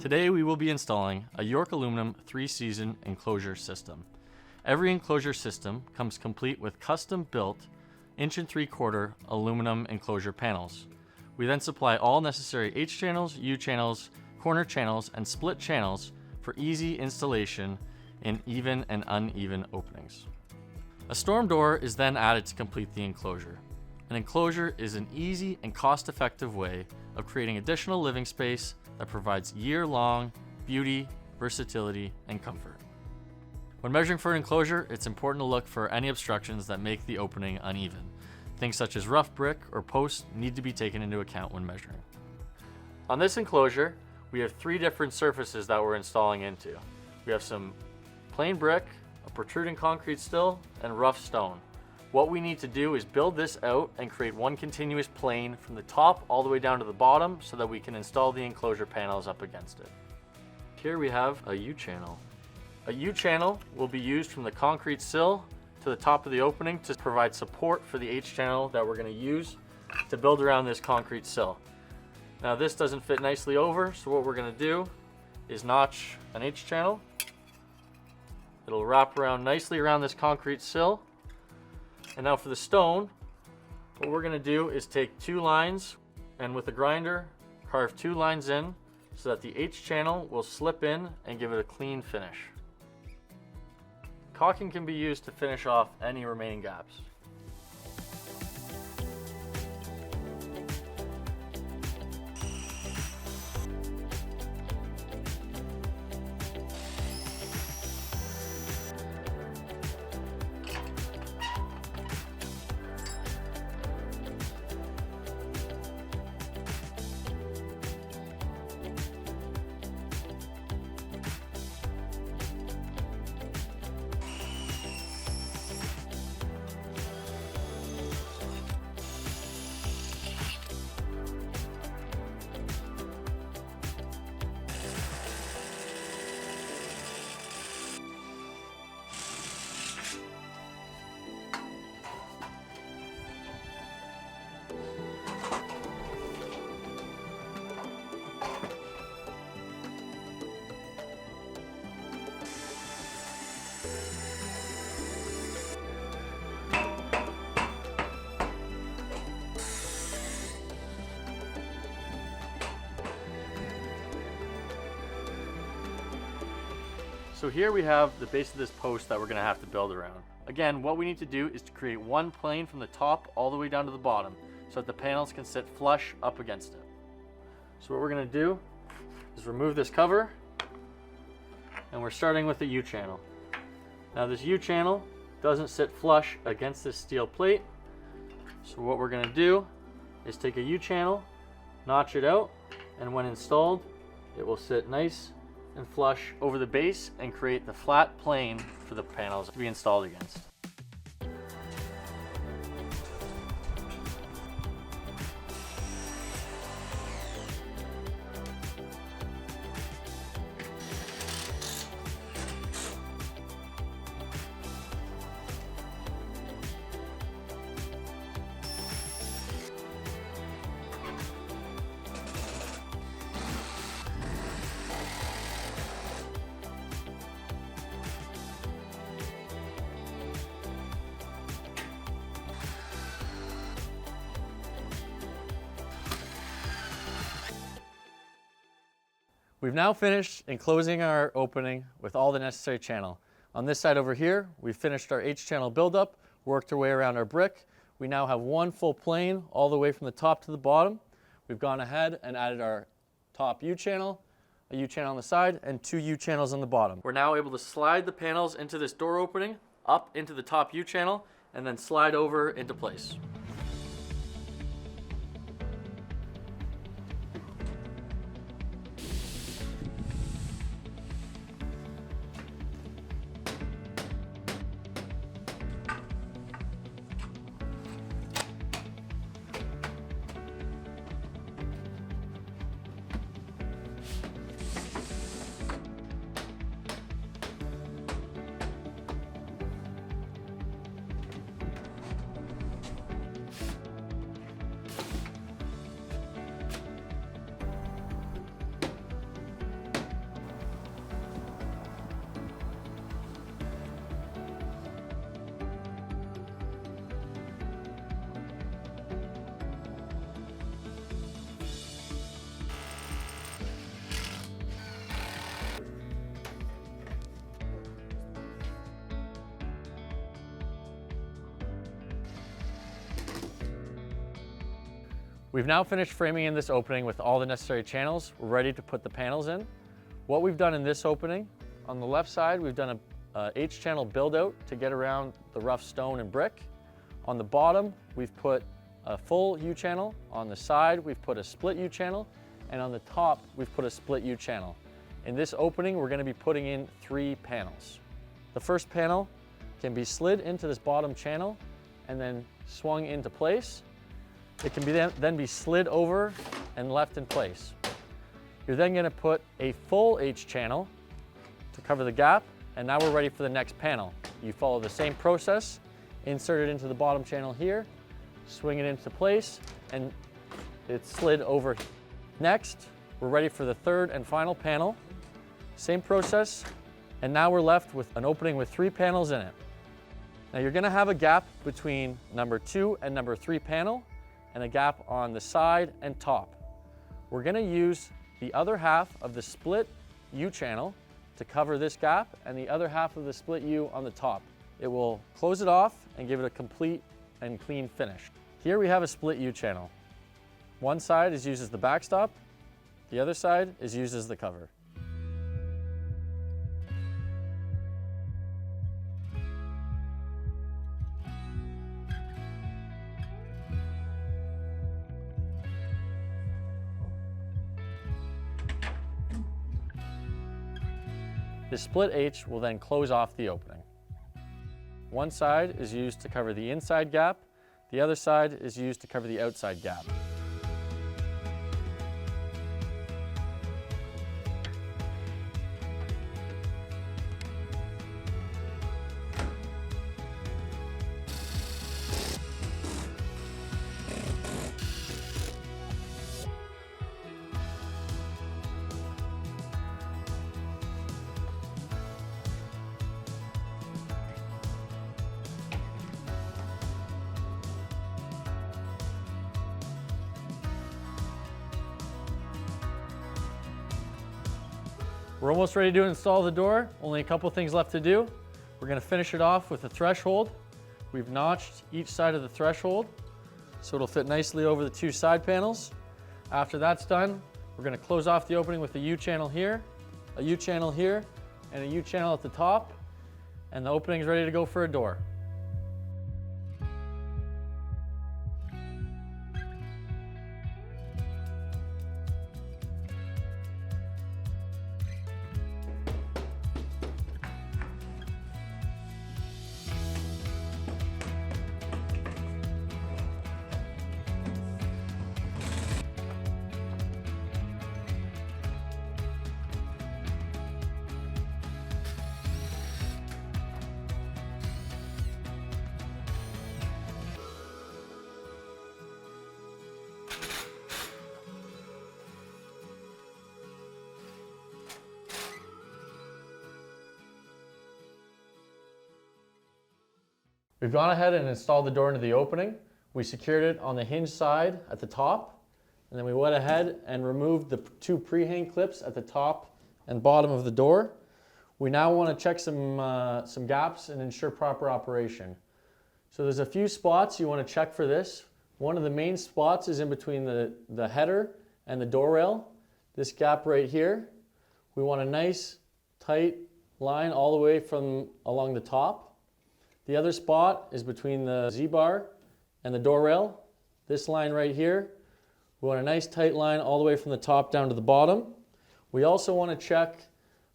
Today we will be installing a York Aluminum 3-season enclosure system. Every enclosure system comes complete with custom built 1 3/4" aluminum enclosure panels. We then supply all necessary H channels, U channels, corner channels, and split channels for easy installation in even and uneven openings. A storm door is then added to complete the enclosure. An enclosure is an easy and cost-effective way of creating additional living space that provides year-long beauty, versatility, and comfort. When measuring for an enclosure, it's important to look for any obstructions that make the opening uneven. Things such as rough brick or posts need to be taken into account when measuring. On this enclosure, we have 3 different surfaces that we're installing into. We have some plain brick, a protruding concrete sill, and rough stone. What we need to do is build this out and create one continuous plane from the top all the way down to the bottom so that we can install the enclosure panels up against it. Here we have a U-channel. A U-channel will be used from the concrete sill to the top of the opening to provide support for the H-channel that we're going to use to build around this concrete sill. Now this doesn't fit nicely over, so what we're going to do is notch an H-channel. It'll wrap around nicely around this concrete sill. And now for the stone, what we're going to do is take 2 lines and with a grinder carve 2 lines in so that the H-channel will slip in and give it a clean finish. Caulking can be used to finish off any remaining gaps. So here we have the base of this post that we're going to have to build around. Again, what we need to do is to create one plane from the top all the way down to the bottom so that the panels can sit flush up against it. So what we're going to do is remove this cover, and we're starting with the U-channel. Now this U-channel doesn't sit flush against this steel plate, so what we're going to do is take a U-channel, notch it out, and when installed it will sit nice and flush over the base and create the flat plane for the panels to be installed against. We've now finished enclosing our opening with all the necessary channel. On this side over here, we've finished our H-channel buildup, worked our way around our brick. We now have one full plane all the way from the top to the bottom. We've gone ahead and added our top U-channel, a U-channel on the side, and 2 U-channels on the bottom. We're now able to slide the panels into this door opening, up into the top U-channel, and then slide over into place. We've now finished framing in this opening with all the necessary channels. We're ready to put the panels in. What we've done in this opening, on the left side, we've done a H-channel build out to get around the rough stone and brick. On the bottom, we've put a full U-channel. On the side, we've put a split U-channel. And on the top, we've put a split U-channel. In this opening, we're going to be putting in 3 panels. The first panel can be slid into this bottom channel and then swung into place. It can be then be slid over and left in place. You're then going to put a full H channel to cover the gap, and now we're ready for the next panel. You follow the same process, insert it into the bottom channel here, swing it into place, and it's slid over. Next, we're ready for the third and final panel. Same process, and now we're left with an opening with 3 panels in it. Now you're going to have a gap between number 2 and number 3 panel, and a gap on the side and top. We're going to use the other half of the split U channel to cover this gap and the other half of the split U on the top. It will close it off and give it a complete and clean finish. Here we have a split U channel. One side is used as the backstop, the other side is used as the cover. The split H will then close off the opening. One side is used to cover the inside gap, the other side is used to cover the outside gap. We're almost ready to install the door. Only a couple things left to do. We're going to finish it off with a threshold. We've notched each side of the threshold so it'll fit nicely over the 2 side panels. After that's done, we're going to close off the opening with a U-channel here, a U-channel here, and a U-channel at the top, and the opening is ready to go for a door. We've gone ahead and installed the door into the opening. We secured it on the hinge side at the top, and then we went ahead and removed the 2 pre-hang clips at the top and bottom of the door. We now want to check some gaps and ensure proper operation. So there's a few spots you want to check for this. One of the main spots is in between the header and the door rail. This gap right here. We want a nice tight line all the way from along the top. The other spot is between the Z-bar and the door rail. This line right here, we want a nice tight line all the way from the top down to the bottom. We also want to check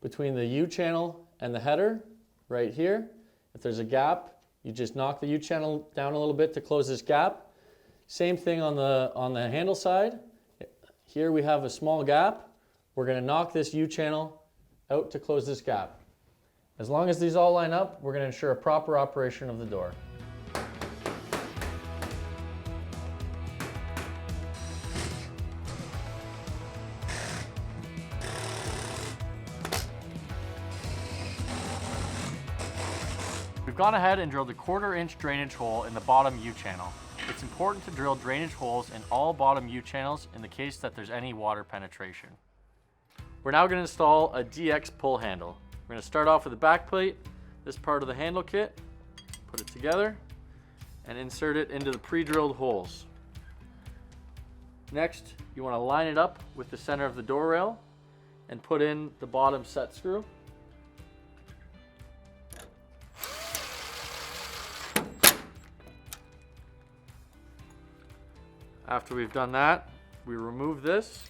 between the U-channel and the header right here. If there's a gap, you just knock the U-channel down a little bit to close this gap. Same thing on the handle side. Here we have a small gap. We're going to knock this U-channel out to close this gap. As long as these all line up, we're going to ensure a proper operation of the door. We've gone ahead and drilled a 1/4 inch drainage hole in the bottom U-channel. It's important to drill drainage holes in all bottom U-channels in the case that there's any water penetration. We're now going to install a DX pull handle. We're going to start off with the back plate, this part of the handle kit, put it together, and insert it into the pre-drilled holes. Next, you want to line it up with the center of the door rail and put in the bottom set screw. After we've done that, we remove this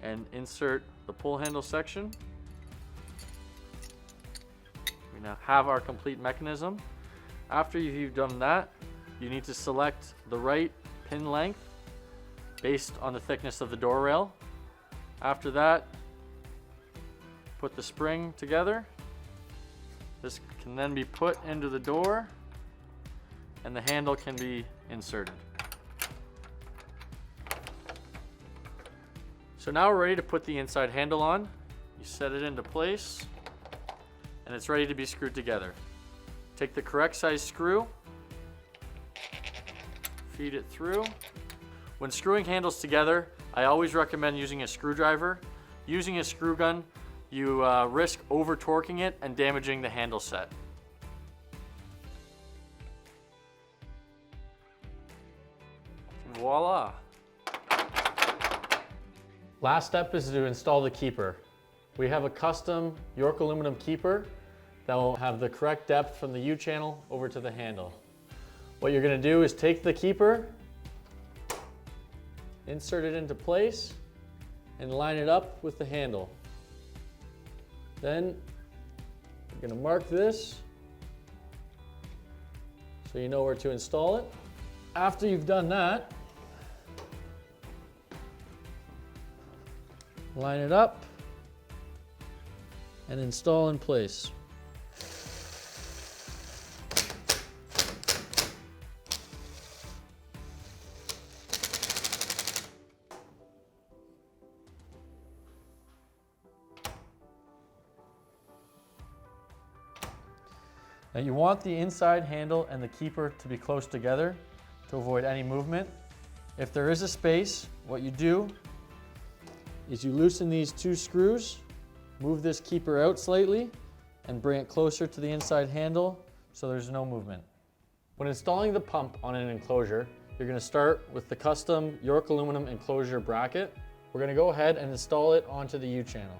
and insert the pull handle section. We now have our complete mechanism. After you've done that, you need to select the right pin length based on the thickness of the door rail. After that, put the spring together. This can then be put into the door and the handle can be inserted. So now we're ready to put the inside handle on. You set it into place and it's ready to be screwed together. Take the correct size screw, feed it through. When screwing handles together, I always recommend using a screwdriver. Using a screw gun, you risk over torquing it and damaging the handle set. Voila! Last step is to install the keeper. We have a custom York aluminum keeper that will have the correct depth from the U-channel over to the handle. What you're going to do is take the keeper, insert it into place, and line it up with the handle. Then you're going to mark this so you know where to install it. After you've done that, line it up and install in place. Now you want the inside handle and the keeper to be close together to avoid any movement. If there is a space, what you do is you loosen these two screws, move this keeper out slightly, and bring it closer to the inside handle so there's no movement. When installing the pump on an enclosure, you're going to start with the custom York aluminum enclosure bracket. We're going to go ahead and install it onto the U-channel.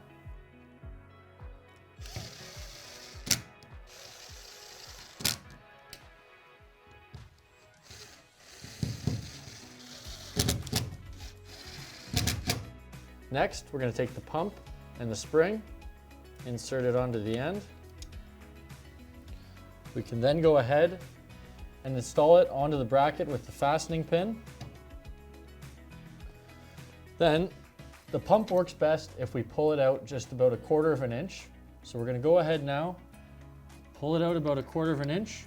Next, we're going to take the pump and the spring, insert it onto the end. We can then go ahead and install it onto the bracket with the fastening pin. Then, the pump works best if we pull it out just about 1/4 of an inch. So we're going to go ahead now, pull it out about 1/4 of an inch,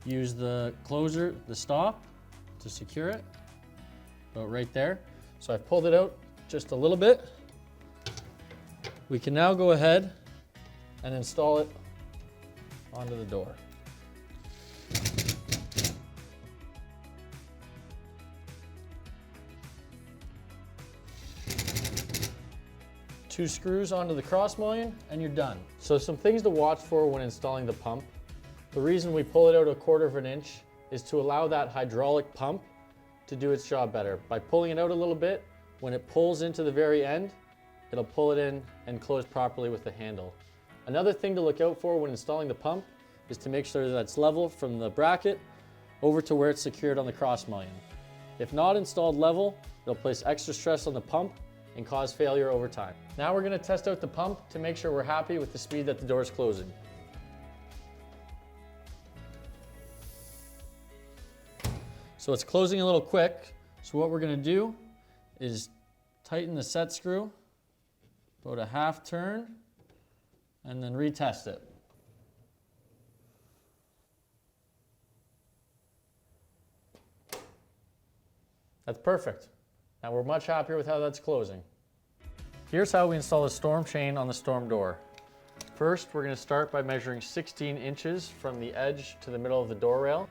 use the closer, the stop, to secure it, about right there. So I've pulled it out just a little bit. We can now go ahead and install it onto the door. Two screws onto the cross mullion and you're done. So some things to watch for when installing the pump. The reason we pull it out 1/4 of an inch is to allow that hydraulic pump to do its job better. By pulling it out a little bit, when it pulls into the very end, it'll pull it in and close properly with the handle. Another thing to look out for when installing the pump is to make sure that it's level from the bracket over to where it's secured on the cross mullion. If not installed level, it'll place extra stress on the pump and cause failure over time. Now we're going to test out the pump to make sure we're happy with the speed that the door is closing. So it's closing a little quick, so what we're going to do is tighten the set screw about a 1/2 turn and then retest it. That's perfect. Now we're much happier with how that's closing. Here's how we install the storm chain on the storm door. First, we're going to start by measuring 16 inches from the edge to the middle of the door rail.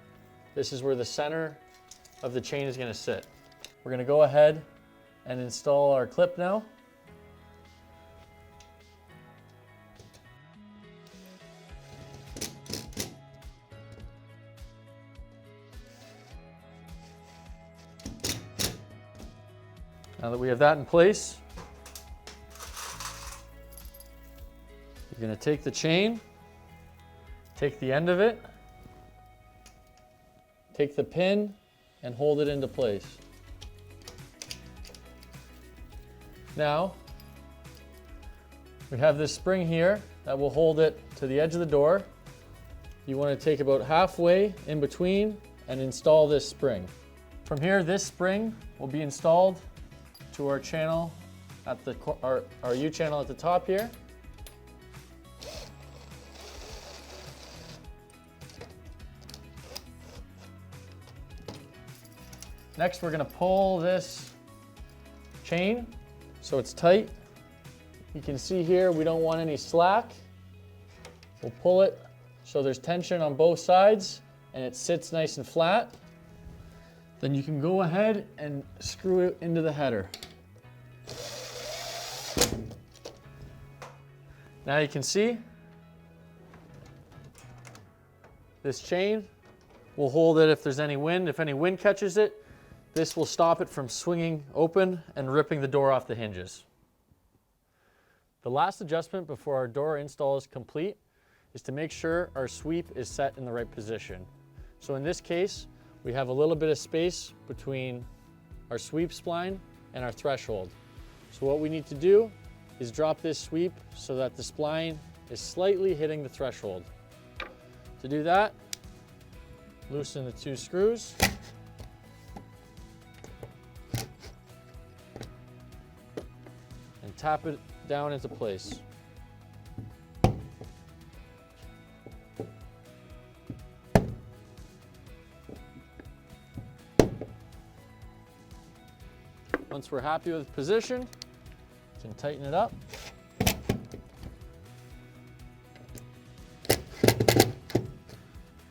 This is where the center of the chain is going to sit. We're going to go ahead and install our clip now. Now that we have that in place, you're going to take the chain, take the end of it, take the pin, and hold it into place. Now, we have this spring here that will hold it to the edge of the door. You want to take about halfway in between and install this spring. From here, this spring will be installed to our channel at our U channel at the top here. Next, we're going to pull this chain so it's tight. You can see here we don't want any slack. We'll pull it so there's tension on both sides and it sits nice and flat. Then you can go ahead and screw it into the header. Now you can see this chain will hold it if there's any wind. If any wind catches it, this will stop it from swinging open and ripping the door off the hinges. The last adjustment before our door install is complete is to make sure our sweep is set in the right position. So in this case, we have a little bit of space between our sweep spline and our threshold. So what we need to do is drop this sweep so that the spline is slightly hitting the threshold. To do that, loosen the 2 screws. And tap it down into place. Once we're happy with the position, you can tighten it up.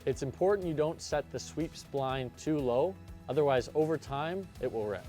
It's important you don't set the sweep spline too low, otherwise over time it will rip.